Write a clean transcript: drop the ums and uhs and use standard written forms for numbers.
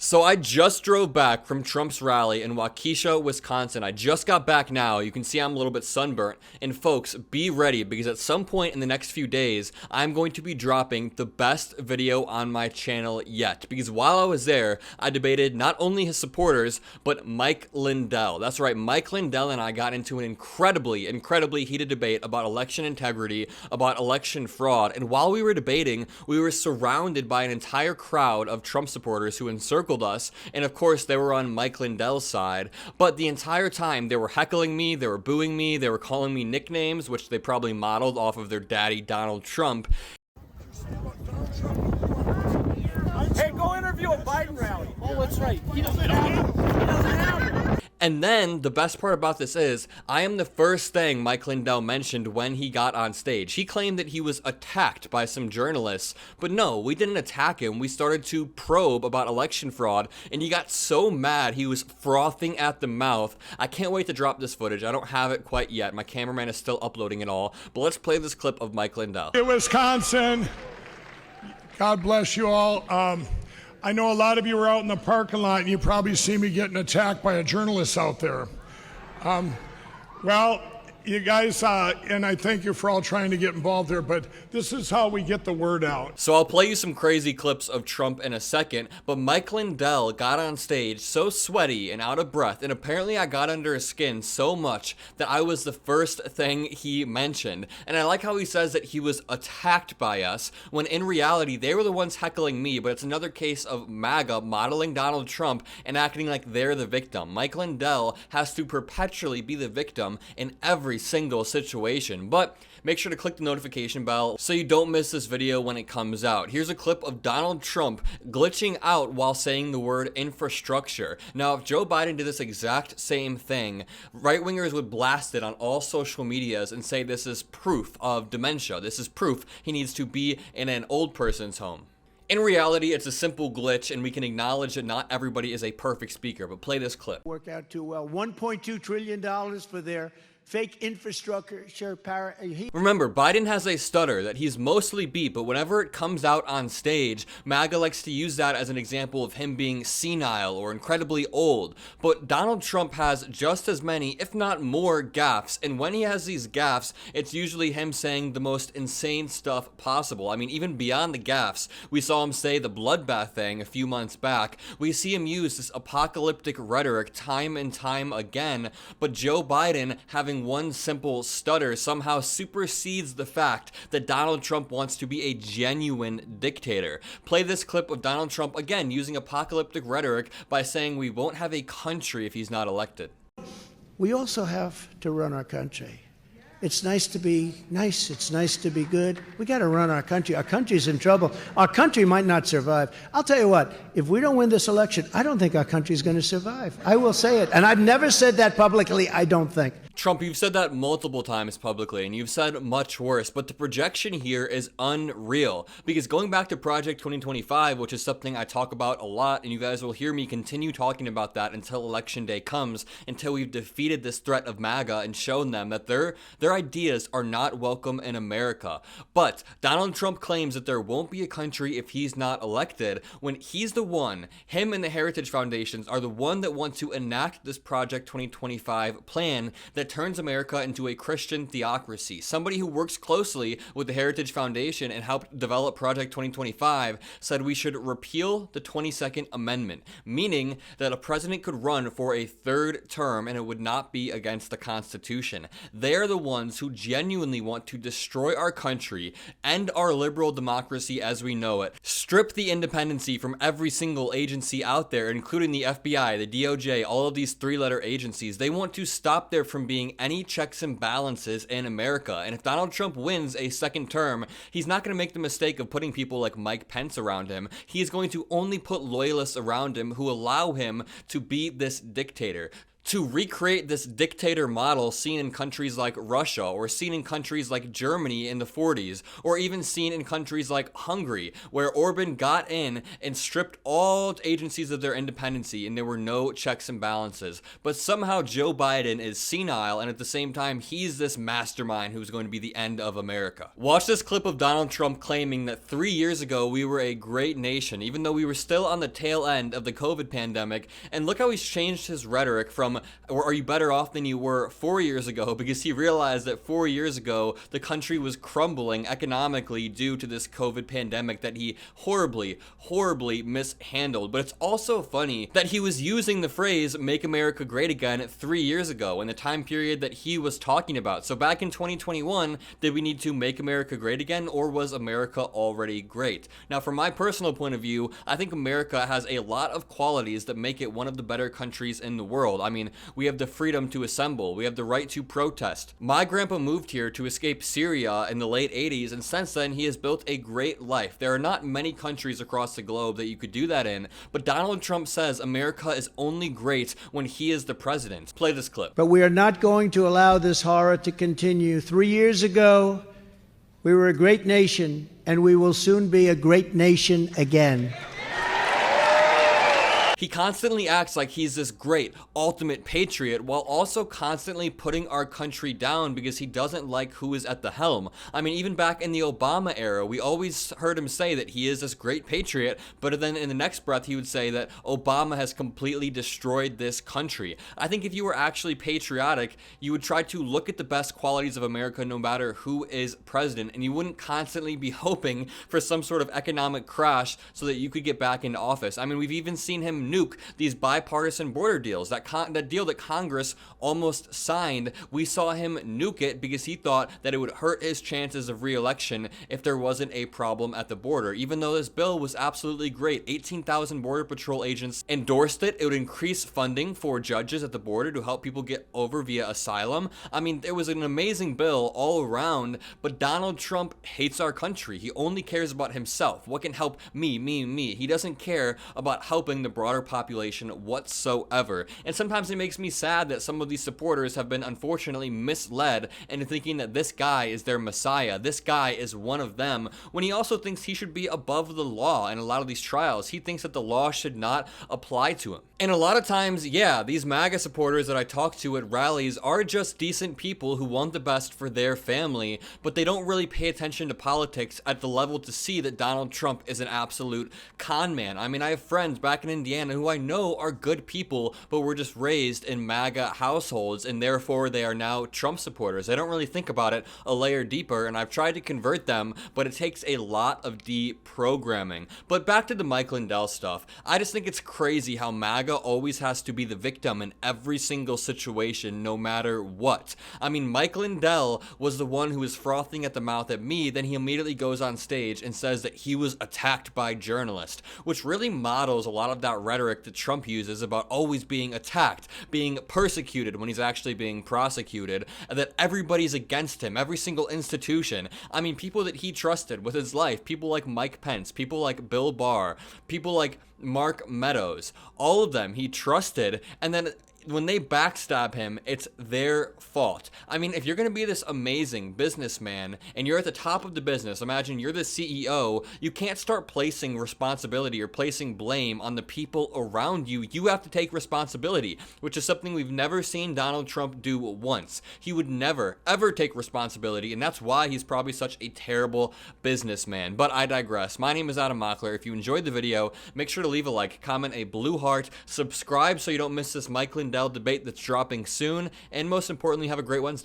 So I just drove back from Trump's rally in Waukesha, Wisconsin. I just got back now. You can see I'm a little bit sunburnt. And folks, be ready because at some point in the next few days, I'm going to be dropping the best video on my channel yet. Because while I was there, I debated not only his supporters, but Mike Lindell. That's right, Mike Lindell and I got into an incredibly heated debate about election integrity, about election fraud. And while we were debating, we were surrounded by an entire crowd of Trump supporters who encircled us, and of course they were on Mike Lindell's side, but the entire time they were heckling me, they were booing me, they were calling me nicknames, which they probably modeled off of their daddy Donald Trump. Hey, go interview a Biden rally. Oh, that's right. He doesn't have it. And then the best part about this is, I am the first thing Mike Lindell mentioned when he got on stage. He claimed that he was attacked by some journalists, but no, we didn't attack him. We started to probe about election fraud, and he got so mad he was frothing at the mouth. I can't wait to drop this footage. I don't have it quite yet. My cameraman is still uploading it all, but let's play this clip of Mike Lindell. In Wisconsin, God bless you all. I know a lot of you were out in the parking lot and you probably see me getting attacked by a journalist out there. Well, you guys, and I thank you for all trying to get involved there, but this is how we get the word out. So I'll play you some crazy clips of Trump in a second, but Mike Lindell got on stage so sweaty and out of breath, and apparently I got under his skin so much that I was the first thing he mentioned. And I like how he says that he was attacked by us, when in reality they were the ones heckling me, but it's another case of Maga modeling Donald Trump and acting like they're the victim. Mike Lindell has to perpetually be the victim in every single situation, but make sure to click the notification bell so you don't miss this video when it comes out. Here's a clip of Donald Trump glitching out while saying the word infrastructure. Now, if Joe Biden did this exact same thing, right-wingers would blast it on all social medias and say this is proof of dementia. This is proof he needs to be in an old person's home. In reality, it's a simple glitch, and we can acknowledge that not everybody is a perfect speaker, but play this clip. Work out too well. $1.2 trillion for their fake infrastructure. Remember, Biden has a stutter that he's mostly beat, but whenever it comes out on stage, Maga likes to use that as an example of him being senile or incredibly old. But Donald Trump has just as many, if not more, gaffes, and when he has these gaffes, it's usually him saying the most insane stuff possible. I mean, even beyond the gaffes, we saw him say the bloodbath thing a few months back. We see him use this apocalyptic rhetoric time and time again, but Joe Biden, having one simple stutter, somehow supersedes the fact that Donald Trump wants to be a genuine dictator. Play this clip of Donald Trump again using apocalyptic rhetoric by saying we won't have a country if he's not elected. We also have to run our country. It's nice to be nice. It's nice to be good. We got to run our country. Our country's in trouble. Our country might not survive. I'll tell you what, if we don't win this election, I don't think our country's going to survive. I will say it. And I've never said that publicly, I don't think. Trump, you've said that multiple times publicly, and you've said much worse, but the projection here is unreal. Because going back to Project 2025, which is something I talk about a lot, and you guys will hear me continue talking about that until Election Day comes, until we've defeated this threat of Maga and shown them that their ideas are not welcome in America. But Donald Trump claims that there won't be a country if he's not elected, when he's the one, him and the Heritage Foundations are the one that want to enact this Project 2025 plan that turns America into a Christian theocracy. Somebody who works closely with the Heritage Foundation and helped develop Project 2025 said we should repeal the 22nd Amendment, meaning that a president could run for a third term and it would not be against the Constitution. They're the ones who genuinely want to destroy our country, end our liberal democracy as we know it, strip the independency from every single agency out there, including the FBI, the DOJ, all of these three-letter agencies. They want to stop there from being any checks and balances in America. And if Donald Trump wins a second term, he's not going to make the mistake of putting people like Mike Pence around him. He is going to only put loyalists around him who allow him to be this dictator. to recreate this dictator model seen in countries like Russia, or seen in countries like Germany in the 40s, or even seen in countries like Hungary, where Orban got in and stripped all agencies of their independency and there were no checks and balances. But somehow Joe Biden is senile, and at the same time he's this mastermind who's going to be the end of America. Watch this clip of Donald Trump claiming that 3 years ago we were a great nation, even though we were still on the tail end of the COVID pandemic, and look how he's changed his rhetoric from, or are you better off than you were 4 years ago, because he realized that 4 years ago the country was crumbling economically due to this COVID pandemic that he horribly mishandled. But it's also funny that he was using the phrase "Make America Great Again" 3 years ago in the time period that he was talking about. So back in 2021, did we need to make America great again, or was America already great? Now, from my personal point of view, I think America has a lot of qualities that make it one of the better countries in the world. I mean, we have the freedom to assemble, we have the right to protest. My grandpa moved here to escape Syria in the late 80s, and since then he has built a great life. There are not many countries across the globe that you could do that in, but Donald Trump says America is only great when he is the president. Play this clip. But we are not going to allow this horror to continue. 3 years ago, we were a great nation, and we will soon be a great nation again. He constantly acts like he's this great, ultimate patriot, while also constantly putting our country down because he doesn't like who is at the helm. I mean, even back in the Obama era, we always heard him say that he is this great patriot, but then in the next breath he would say that Obama has completely destroyed this country. I think if you were actually patriotic, you would try to look at the best qualities of America no matter who is president, and you wouldn't constantly be hoping for some sort of economic crash so that you could get back into office. I mean, we've even seen him nuke these bipartisan border deals. That deal that Congress almost signed, we saw him nuke it because he thought that it would hurt his chances of re-election if there wasn't a problem at the border. Even though this bill was absolutely great, 18,000 Border Patrol agents endorsed it. It would increase funding for judges at the border to help people get over via asylum. I mean, it was an amazing bill all around, but Donald Trump hates our country. He only cares about himself. What can help me? He doesn't care about helping the broader population whatsoever. And sometimes it makes me sad that some of these supporters have been unfortunately misled into thinking that this guy is their messiah. This guy is one of them, when he also thinks he should be above the law in a lot of these trials. He thinks that the law should not apply to him. And a lot of times, yeah, these MAGA supporters that I talk to at rallies are just decent people who want the best for their family, but they don't really pay attention to politics at the level to see that Donald Trump is an absolute con man. I mean, I have friends back in Indiana who I know are good people, but were just raised in MAGA households, and therefore they are now Trump supporters. They don't really think about it a layer deeper, and I've tried to convert them, but it takes a lot of deprogramming. But back to the Mike Lindell stuff, I just think it's crazy how MAGA always has to be the victim in every single situation, no matter what. I mean, Mike Lindell was the one who was frothing at the mouth at me, then he immediately goes on stage and says that he was attacked by journalists, which really models a lot of that rhetoric that Trump uses about always being attacked, being persecuted when he's actually being prosecuted, and that everybody's against him, every single institution. I mean, people that he trusted with his life, people like Mike Pence, people like Bill Barr, people like Mark Meadows, all of them he trusted, and then when they backstab him, it's their fault. I mean, if you're going to be this amazing businessman and you're at the top of the business, imagine you're the CEO, you can't start placing responsibility or placing blame on the people around you. You have to take responsibility, which is something we've never seen Donald Trump do once. He would never, ever take responsibility, and that's why he's probably such a terrible businessman. But I digress. My name is Adam Mockler. If you enjoyed the video, make sure to leave a like, comment a blue heart, subscribe so you don't miss this Mike Lindell debate that's dropping soon, and most importantly, have a great Wednesday.